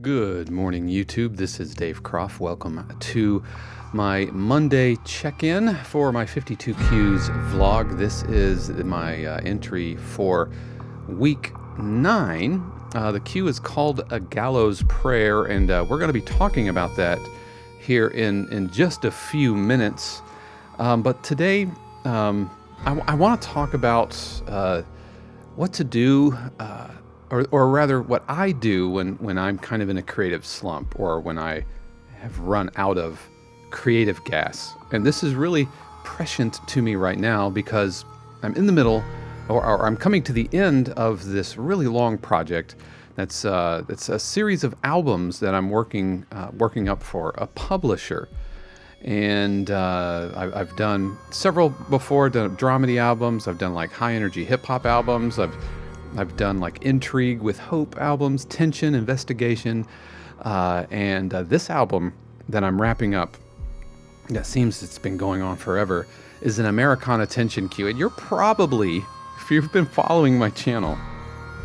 Good morning, YouTube. This is Dave Croft. Welcome to my Monday check-in for my 52 Qs vlog. This is my entry for week 9. The Q is called A Gallows Prayer, and we're going to be talking about that here in just a few minutes. But today, I want to talk about what to do, or rather what I do when I'm kind of in a creative slump, or when I have run out of creative gas. And this is really prescient to me right now because I'm in the middle, or I'm coming to the end of this really long project. That's a series of albums that I'm working up for a publisher. And I've done several before, done dramedy albums. I've done like high energy hip hop albums. I've done like intrigue with hope albums, tension, investigation, and this album that I'm wrapping up, that seems it's been going on forever, is an Americana tension cue. And you're probably, if you've been following my channel,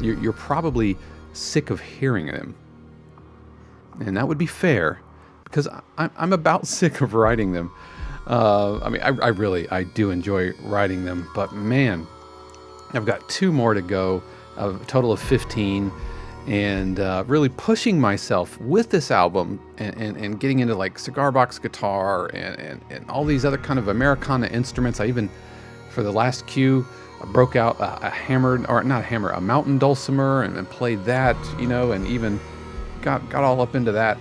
you're probably sick of hearing them. And that would be fair, because I'm about sick of writing them. I mean, I do enjoy writing them, but man, I've got 2 more to go, a total of 15, and really pushing myself with this album and getting into like cigar box guitar and all these other kind of Americana instruments. I even, for the last cue, I broke out a hammered, or not a hammer, a mountain dulcimer, and played that, and even got all up into that.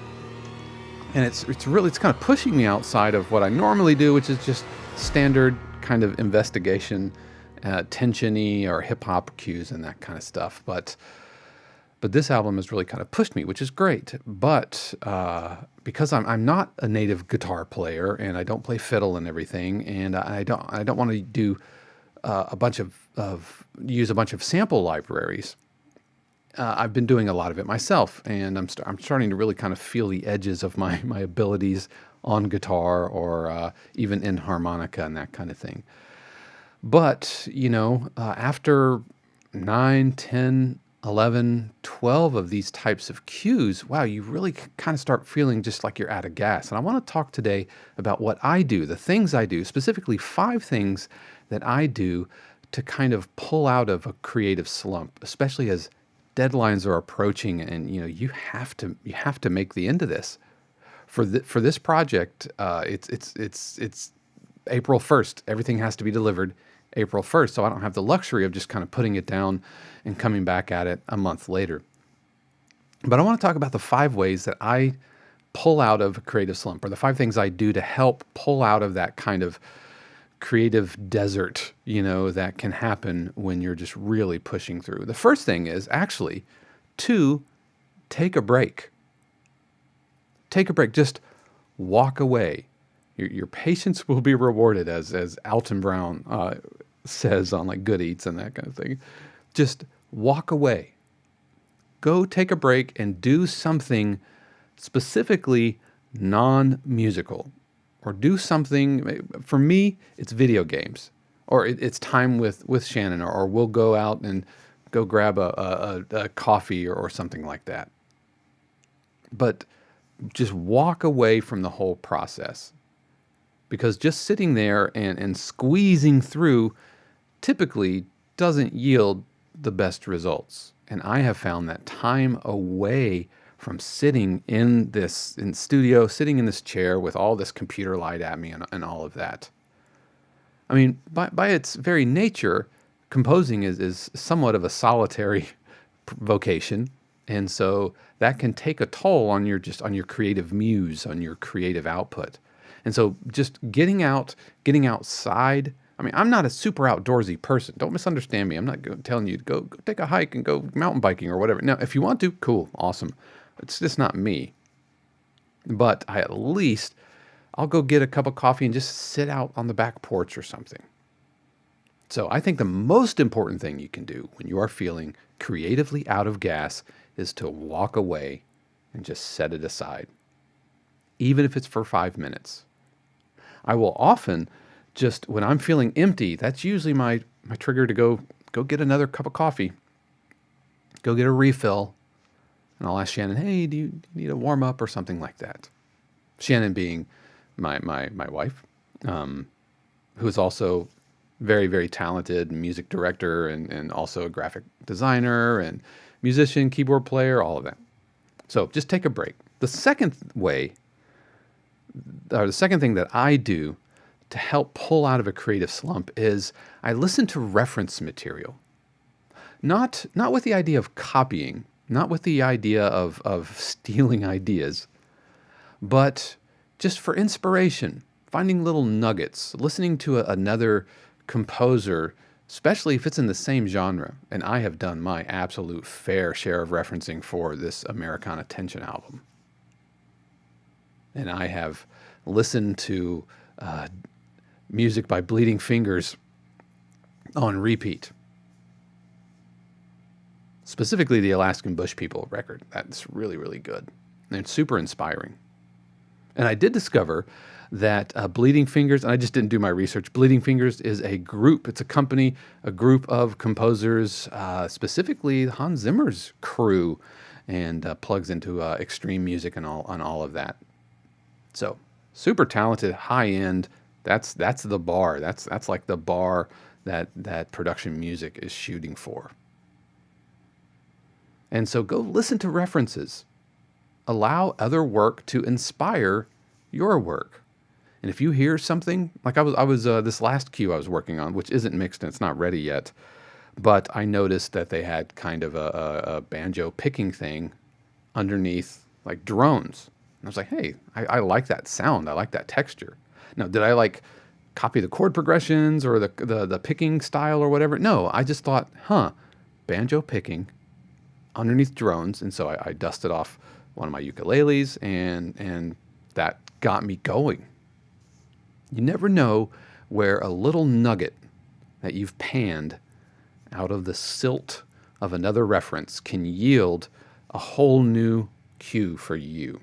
And it's kind of pushing me outside of what I normally do, which is just standard kind of investigation, tension-y or hip-hop cues and that kind of stuff. But this album has really kind of pushed me, which is great. But because I'm not a native guitar player, and I don't play fiddle and everything, and I don't want to do use a bunch of sample libraries. I've been doing a lot of it myself, and I'm starting to really kind of feel the edges of my abilities on guitar, or even in harmonica and that kind of thing. But, after 9, 10, 11, 12 of these types of cues, wow, you really kind of start feeling just like you're out of gas. And I want to talk today about what I do, the things I do, specifically 5 things that I do to kind of pull out of a creative slump, especially as deadlines are approaching, and you have to make the end of this. For this project, it's April 1st. Everything has to be delivered April 1st, so I don't have the luxury of just kind of putting it down and coming back at it a month later. But I want to talk about the 5 ways that I pull out of a creative slump, or the 5 things I do to help pull out of that kind of creative desert, that can happen when you're just really pushing through. The first thing is actually to take a break. Take a break. Just walk away. Your patience will be rewarded, as Alton Brown says on like Good Eats and that kind of thing. Just walk away. Go take a break and do something specifically non-musical, or do something. For me, it's video games, or it's time with Shannon, or we'll go out and go grab a coffee or something like that. But just walk away from the whole process. Because just sitting there and squeezing through typically doesn't yield the best results. And I have found that time away from sitting in studio, sitting in this chair with all this computer light at me and all of that. I mean, by its very nature, composing is somewhat of a solitary vocation. And so that can take a toll on your creative muse, on your creative output. And so just getting outside. I mean, I'm not a super outdoorsy person. Don't misunderstand me. I'm not telling you to go take a hike and go mountain biking or whatever. Now, if you want to, cool, awesome. It's just not me. But I'll go get a cup of coffee and just sit out on the back porch or something. So I think the most important thing you can do when you are feeling creatively out of gas is to walk away and just set it aside, even if it's for 5 minutes. I will often just, when I'm feeling empty, that's usually my trigger to go get another cup of coffee, go get a refill, And I'll ask Shannon, hey, do you need a warm up or something like that? Shannon being my wife, who is also very, very talented music director and also a graphic designer and musician, keyboard player, all of that. So just take a break. The second way, or the second thing that I do to help pull out of a creative slump is I listen to reference material. Not with the idea of copying, not with the idea of stealing ideas, but just for inspiration, finding little nuggets, listening to another composer, especially if it's in the same genre. And I have done my absolute fair share of referencing for this Americana Tension album. And I have listened to music by Bleeding Fingers on repeat. Specifically the Alaskan Bush People record. That's really, really good. And it's super inspiring. And I did discover that Bleeding Fingers, and I just didn't do my research, Bleeding Fingers is a group, it's a company, a group of composers, specifically Hans Zimmer's crew, and plugs into extreme music and all of that. So super talented, high end. That's the bar. That's like the bar that production music is shooting for. And so go listen to references. Allow other work to inspire your work. And if you hear something, like I was this last cue I was working on, which isn't mixed and it's not ready yet, but I noticed that they had kind of a banjo picking thing underneath like drones. And I was like, hey, I like that sound. I like that texture. Now, did I like copy the chord progressions or the picking style or whatever? No, I just thought, banjo picking underneath drones. And so I dusted off one of my ukuleles and that got me going. You never know where a little nugget that you've panned out of the silt of another reference can yield a whole new cue for you.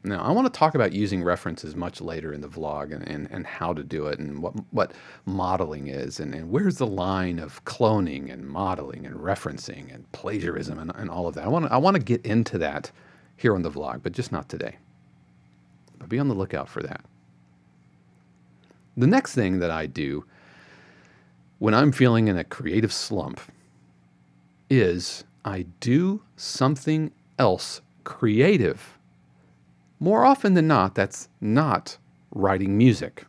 Now, I want to talk about using references much later in the vlog and how to do it and what modeling is and where's the line of cloning and modeling and referencing and plagiarism and all of that. I want to get into that here on the vlog, but just not today. But be on the lookout for that. The next thing that I do when I'm feeling in a creative slump is I do something else creative. More often than not, that's not writing music.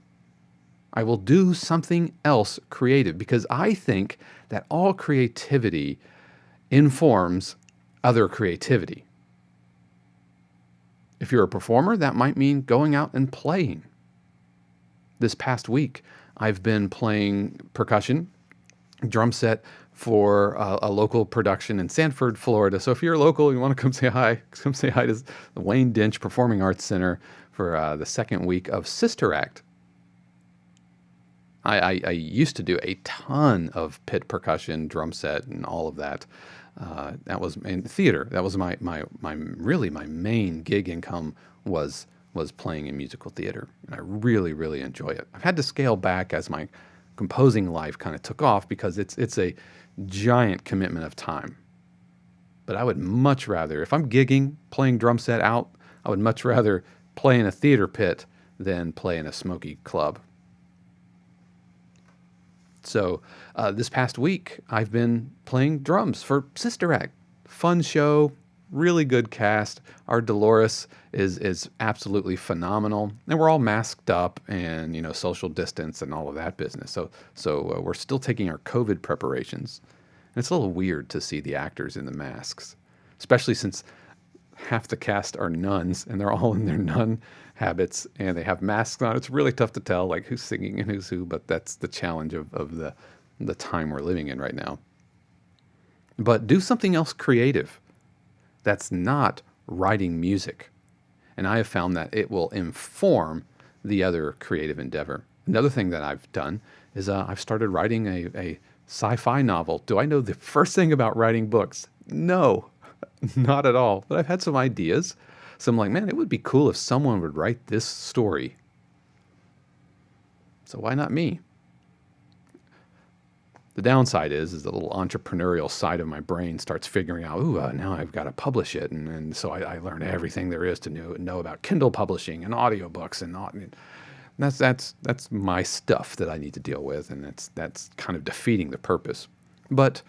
I will do something else creative because I think that all creativity informs other creativity. If you're a performer, that might mean going out and playing. This past week, I've been playing percussion, drum set for a local production in Sanford, Florida. So if you're local and you want to come say hi to the Wayne Dinch Performing Arts Center for the second week of Sister Act. I used to do a ton of pit percussion, drum set, and all of that. That was in theater. That was my main gig income was playing in musical theater. And I really, really enjoy it. I've had to scale back as my composing life kind of took off because it's a giant commitment of time. But I would much rather, if I'm gigging, playing drum set out, I would much rather play in a theater pit than play in a smoky club. So this past week, I've been playing drums for Sister Act. Fun show, really good cast. Our Dolores is absolutely phenomenal, and we're all masked up and social distance and all of that business. So we're still taking our COVID preparations, and it's a little weird to see the actors in the masks, especially since half the cast are nuns and they're all in their nun habits and they have masks on. It's really tough to tell like who's singing and who's who, but that's the challenge of the time we're living in right now. But do something else creative that's not writing music. And I have found that it will inform the other creative endeavor. Another thing that I've done is I've started writing a sci-fi novel. Do I know the first thing about writing books? No, not at all. But I've had some ideas. So I'm like, man, it would be cool if someone would write this story. So why not me? The downside is the little entrepreneurial side of my brain starts figuring out, ooh, now I've got to publish it. And so I learn everything there is to know about Kindle publishing and audiobooks and all. That's my stuff that I need to deal with, and that's kind of defeating the purpose. But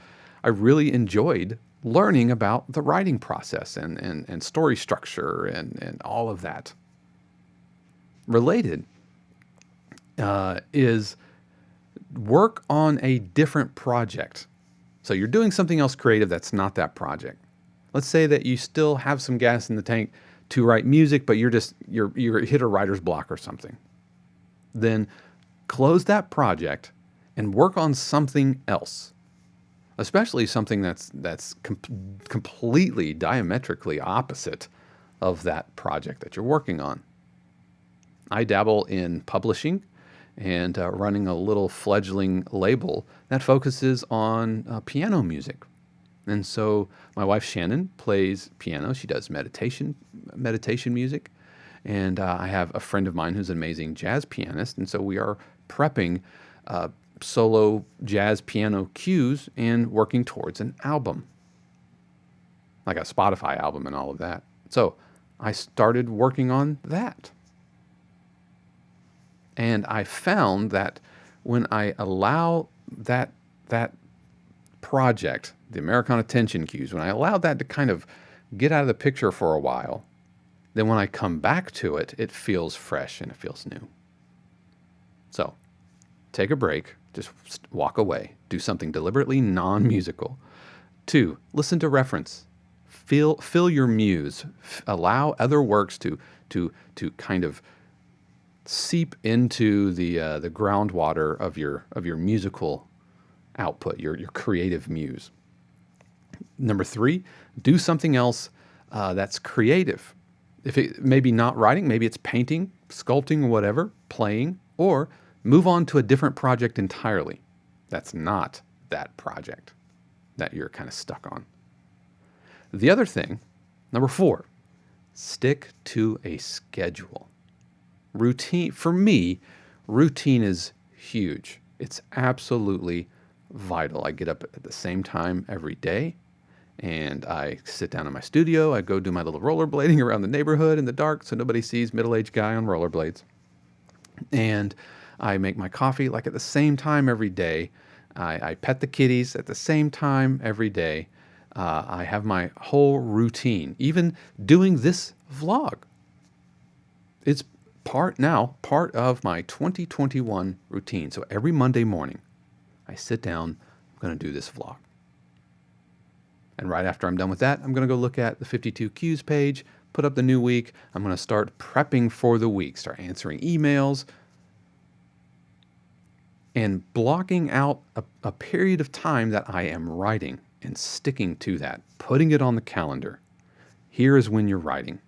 I really enjoyed learning about the writing process and story structure and all of that. Related is work on a different project. So you're doing something else creative that's not that project. Let's say that you still have some gas in the tank to write music, but you're hit a writer's block or something. Then close that project and work on something else, especially something that's completely diametrically opposite of that project that you're working on. I dabble in publishing and running a little fledgling label that focuses on piano music. And so my wife Shannon plays piano. She does meditation music. And I have a friend of mine who's an amazing jazz pianist. And so we are prepping solo jazz piano cues and working towards an album, like a Spotify album and all of that. So I started working on that. And I found that when I allow that project, the Americana tension cues, when I allow that to kind of get out of the picture for a while, then when I come back to it, it feels fresh and it feels new. So take a break, just walk away, do something deliberately non-musical. 2, listen to reference. Fill your muse. Allow other works to kind of seep into the groundwater of your musical output, your creative muse. Number 3, do something else that's creative. If it maybe not writing, maybe it's painting, sculpting, whatever, playing, or move on to a different project entirely. That's not that project that you're kind of stuck on. The other thing, number 4, stick to a schedule. Routine, for me, routine is huge. It's absolutely vital. I get up at the same time every day and I sit down in my studio. I go do my little rollerblading around the neighborhood in the dark so nobody sees middle-aged guy on rollerblades. And I make my coffee like at the same time every day. I pet the kitties at the same time every day. I have my whole routine, even doing this vlog. It's part of my 2021 routine. So every Monday morning, I sit down, I'm going to do this vlog. And right after I'm done with that, I'm going to go look at the 52 Qs page, put up the new week. I'm going to start prepping for the week, start answering emails, and blocking out a period of time that I am writing and sticking to that, putting it on the calendar. Here is when you're writing.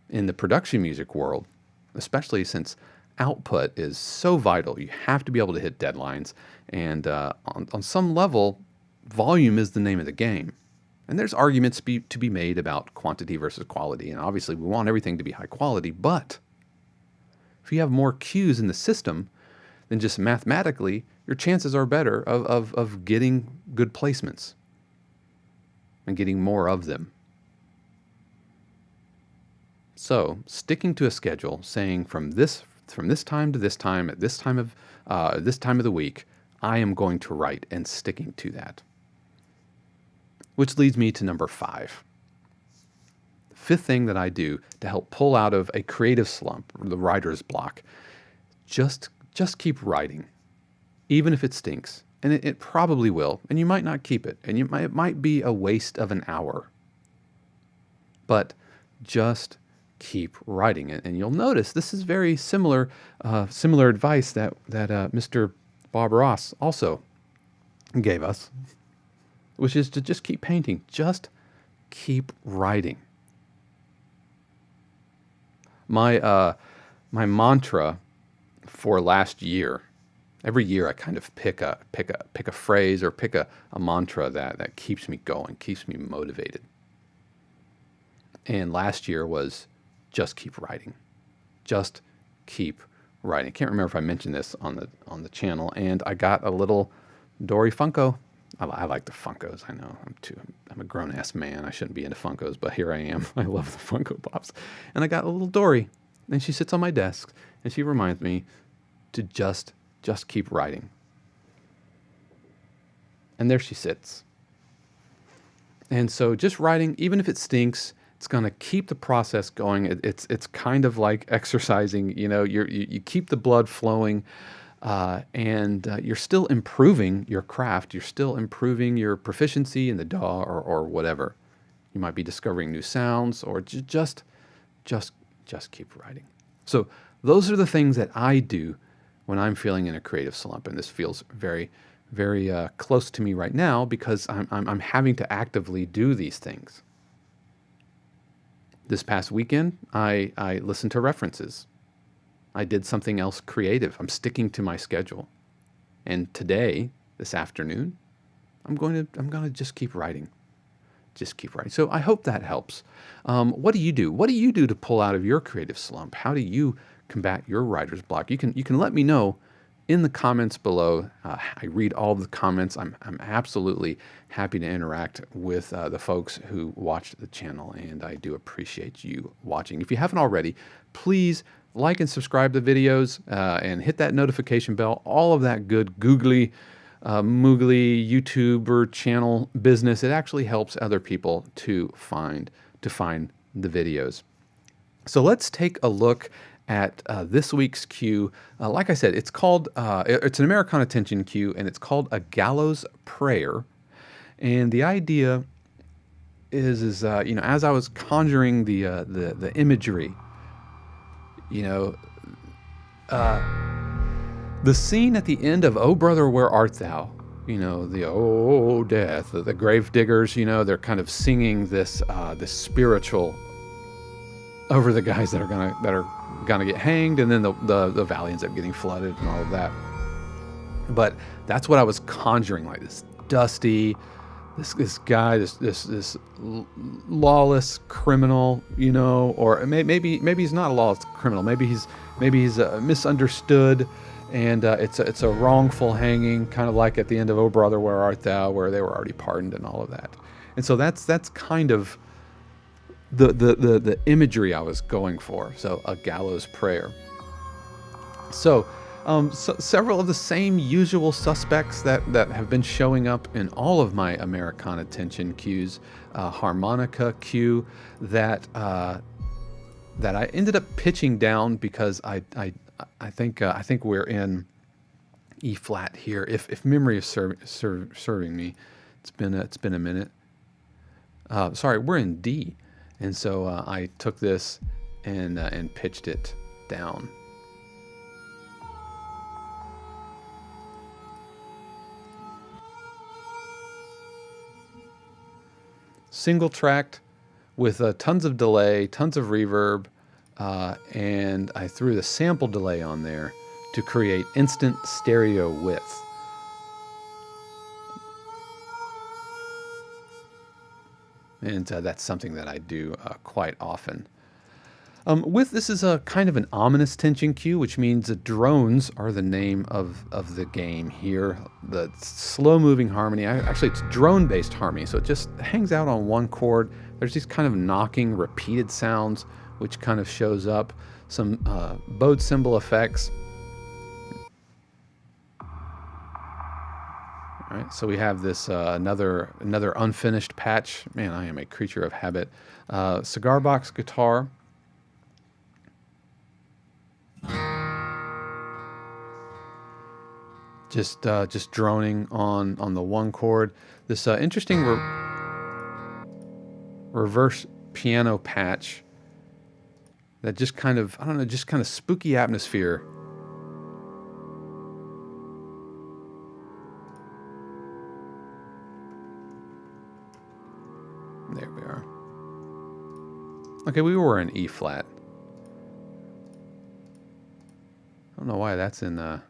In the production music world, especially since output is so vital, you have to be able to hit deadlines. And on some level, volume is the name of the game. And there's arguments to be made about quantity versus quality. And obviously, we want everything to be high quality. But if you have more cues in the system, then just mathematically, your chances are better of getting good placements and getting more of them. So sticking to a schedule, saying from this time to this time at this time of the week, I am going to write, and sticking to that. Which leads me to number 5. The 5th thing that I do to help pull out of a creative slump, or the writer's block, just keep writing, even if it stinks, and it probably will, and you might not keep it, and it might be a waste of an hour, but just keep writing it. And you'll notice this is very similar advice that Mr. Bob Ross also gave us, which is to just keep painting, just keep writing. My mantra for last year, every year I kind of pick a phrase or pick a mantra that keeps me going, keeps me motivated. And last year was just keep writing. Just keep writing. I can't remember if I mentioned this on the channel, and I got a little Dory Funko. I like the Funkos. I know I'm a grown ass man. I shouldn't be into Funkos, but here I am. I love the Funko Pops, and I got a little Dory, and she sits on my desk, and she reminds me to just keep writing. And there she sits. And so just writing, even if it stinks, it's going to keep the process going. It's kind of like exercising. You know, you keep the blood flowing, and you're still improving your craft. You're still improving your proficiency in the DAW or whatever. You might be discovering new sounds, or just keep writing. So those are the things that I do when I'm feeling in a creative slump, and this feels very, very close to me right now because I'm having to actively do these things. This past weekend, I listened to references. I did something else creative. I'm sticking to my schedule. And today, this afternoon, I'm going to just keep writing. Just keep writing. So I hope that helps. What do you do? What do you do to pull out of your creative slump? How do you combat your writer's block? You can let me know in the comments below. I read all the comments. I'm absolutely happy to interact with the folks who watched the channel, and I do appreciate you watching. If you haven't already, please like and subscribe to videos and hit that notification bell. All of that good googly, moogly YouTuber channel business. It actually helps other people to find the videos. So let's take a look at this week's cue. Like I said, it's called, it's an Americana tension cue, and it's called a gallows prayer. And the idea is you know, as I was conjuring the imagery, you know, the scene at the end of "Oh Brother, Where Art Thou?" You know, the "Oh Death," the grave diggers. You know, they're kind of singing this this spiritual over the guys that are gonna get hanged, and then the valley ends up getting flooded and all of that. But that's what I was conjuring, like this dusty, this guy, this lawless criminal, you know, or maybe he's not a lawless criminal. Maybe he's misunderstood, and it's a wrongful hanging, kind of like at the end of "Oh Brother, Where Art Thou?" where they were already pardoned and all of that. And so that's kind of the imagery I was going for. So a gallows prayer. So, several of the same usual suspects that have been showing up in all of my Americana tension cues. Harmonica cue that I ended up pitching down because I think we're in E flat here. If memory is serving me, it's been a minute. Sorry, we're in D. And so I took this and pitched it down. Single tracked with tons of delay, tons of reverb, and I threw the sample delay on there to create instant stereo width. And that's something that I do quite often. This is a kind of an ominous tension cue, which means that drones are the name of the game here. The slow-moving harmony, actually it's drone-based harmony, so it just hangs out on one chord. There's these kind of knocking, repeated sounds, which kind of shows up. Some bowed cymbal effects. All right, so we have this another unfinished patch. Man, I am a creature of habit. Cigar box guitar. Just droning on the one chord. This interesting reverse piano patch that just kind of, I don't know, just kind of spooky atmosphere. There we are. Okay, we were in E flat. I don't know why that's in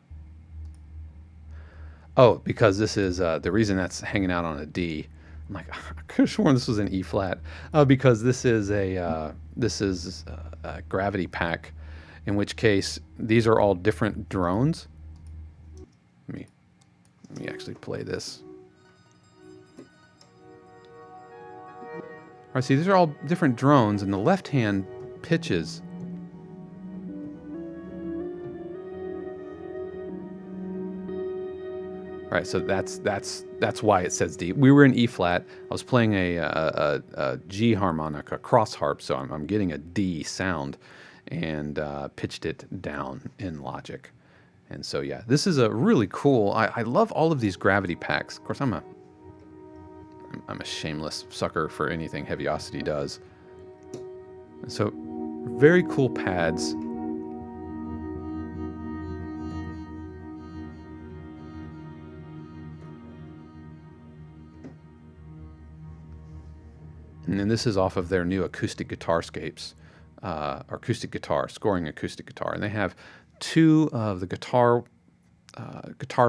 oh, because this is the reason that's hanging out on a D. I'm like, I could have sworn this was an E flat. Because this is a gravity pack, in which case these are all different drones. Let me actually play this. All right, see, these are all different drones, and the left hand pitches. All right, so that's why it says D. We were in E flat. I was playing a G harmonica, cross harp, so I'm getting a D sound, and pitched it down in Logic. And so yeah, this is a really cool. I love all of these gravity packs. Of course, I'm a shameless sucker for anything Heaviosity does. And so very cool pads. And then this is off of their new acoustic guitarscapes, or acoustic guitar, scoring acoustic guitar. And they have two of the guitar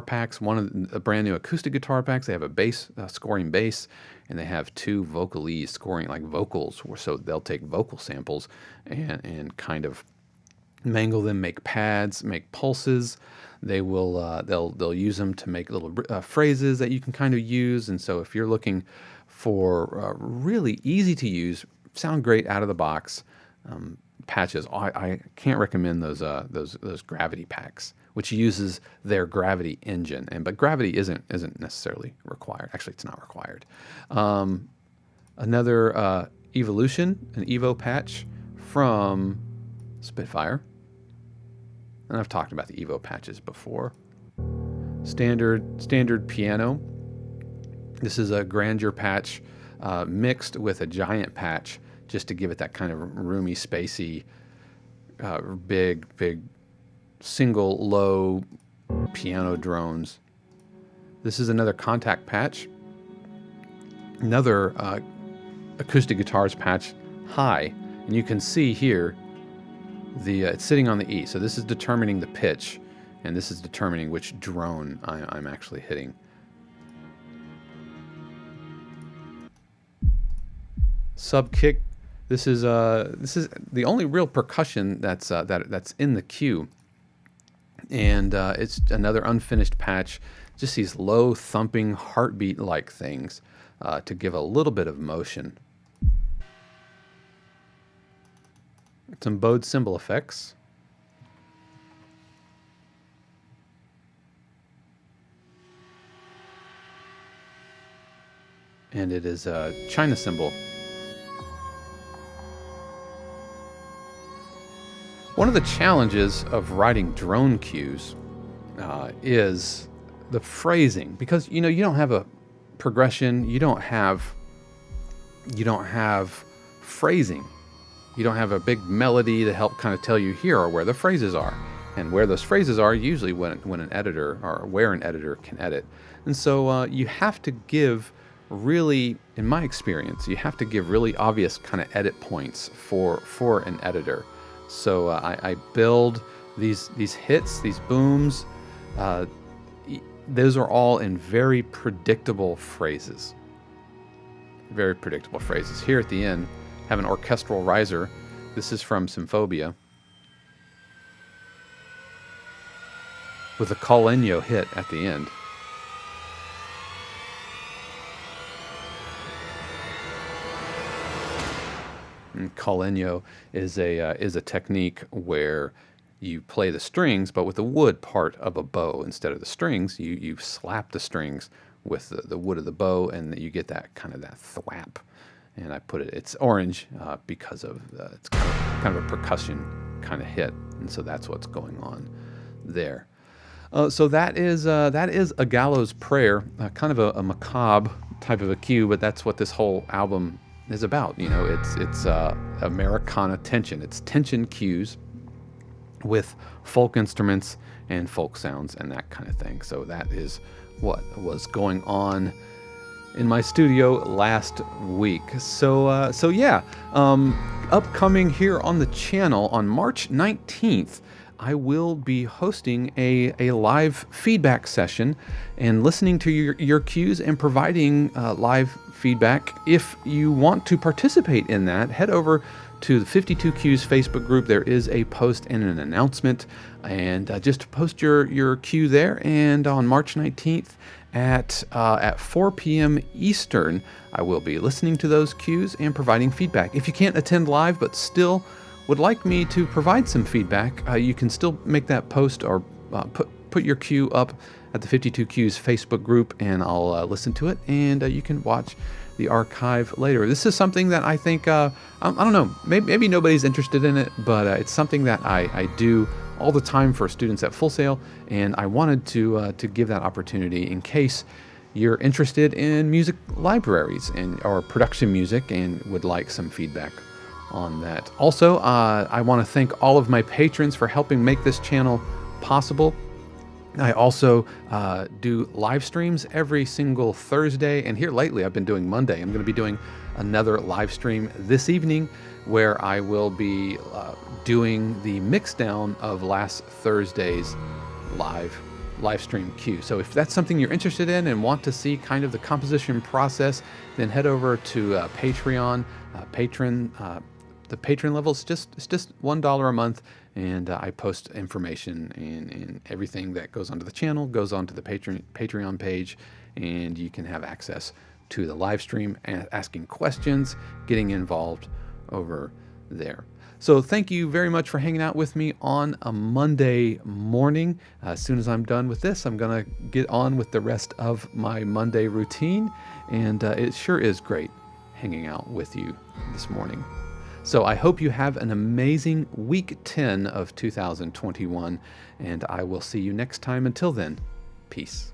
packs, one of the brand new acoustic guitar packs. They have a bass, scoring bass, and they have two vocalese scoring, like vocals. So they'll take vocal samples and kind of mangle them, make pads, make pulses. They will they'll use them to make little phrases that you can kind of use. And so if you're looking for really easy to use, sound great out of the box patches, I can't recommend those gravity packs, which uses their gravity engine. But gravity isn't necessarily required. Actually, it's not required. Another Evolution, an Evo patch from Spitfire. And I've talked about the Evo patches before. Standard piano. This is a grandeur patch mixed with a giant patch, just to give it that kind of roomy, spacey, big single low piano drones. This is another contact patch. Another acoustic guitars patch, high. And you can see here, it's sitting on the E. So this is determining the pitch, and this is determining which drone I'm actually hitting. Sub kick. This is the only real percussion that's in the cue, and it's another unfinished patch. Just these low thumping heartbeat like things to give a little bit of motion. Some bowed cymbal effects. And it is a China cymbal. One of the challenges of writing drone cues is the phrasing, because you don't have a progression, you don't have phrasing, you don't have a big melody to help kind of tell you here are where the phrases are, and where those phrases are usually when an editor, or where an editor can edit. And so you have to give really, in my experience, you have to give really obvious kind of edit points for an editor. So I build these hits, these booms. Those are all in very predictable phrases. Very predictable phrases. Here at the end, have an orchestral riser. This is from Symphobia, with a Colenio hit at the end. And Colenio is a technique where you play the strings, but with the wood part of a bow instead of the strings. You slap the strings with the wood of the bow, and you get that kind of that thwap. And I put it's orange because of it's kind of a percussion kind of hit, and so that's what's going on there. So that is a Gallows Prayer, kind of a macabre type of a cue, but that's what this whole album is about. It's Americana tension. It's tension cues with folk instruments and folk sounds and that kind of thing. So that is what was going on in my studio last week. So yeah, upcoming here on the channel on March 19th, I will be hosting a live feedback session and listening to your cues and providing live feedback. If you want to participate in that, head over to the 52 Cues Facebook group. There is a post and an announcement, and just post your cue there. And on March 19th at 4 p.m. Eastern, I will be listening to those cues and providing feedback. If you can't attend live but still would like me to provide some feedback, you can still make that post or put your cue up at the 52 Cues Facebook group, and I'll listen to it, and you can watch the archive later. This is something that I think, I don't know, maybe nobody's interested in it, but it's something that I do all the time for students at Full Sail, and I wanted to give that opportunity in case you're interested in music libraries or production music and would like some feedback on that. Also, I want to thank all of my patrons for helping make this channel possible. I also do live streams every single Thursday, and here lately I've been doing Monday. I'm going to be doing another live stream this evening where I will be doing the mix down of last Thursday's live stream cue. So if that's something you're interested in and want to see kind of the composition process, then head over to Patreon. The patron level is just $1 a month, and I post information and everything that goes onto the channel goes onto the Patreon page, and you can have access to the live stream and asking questions, getting involved over there. So thank you very much for hanging out with me on a Monday morning. As soon as I'm done with this, I'm going to get on with the rest of my Monday routine, and it sure is great hanging out with you this morning. So I hope you have an amazing week 10 of 2021, and I will see you next time. Until then, peace.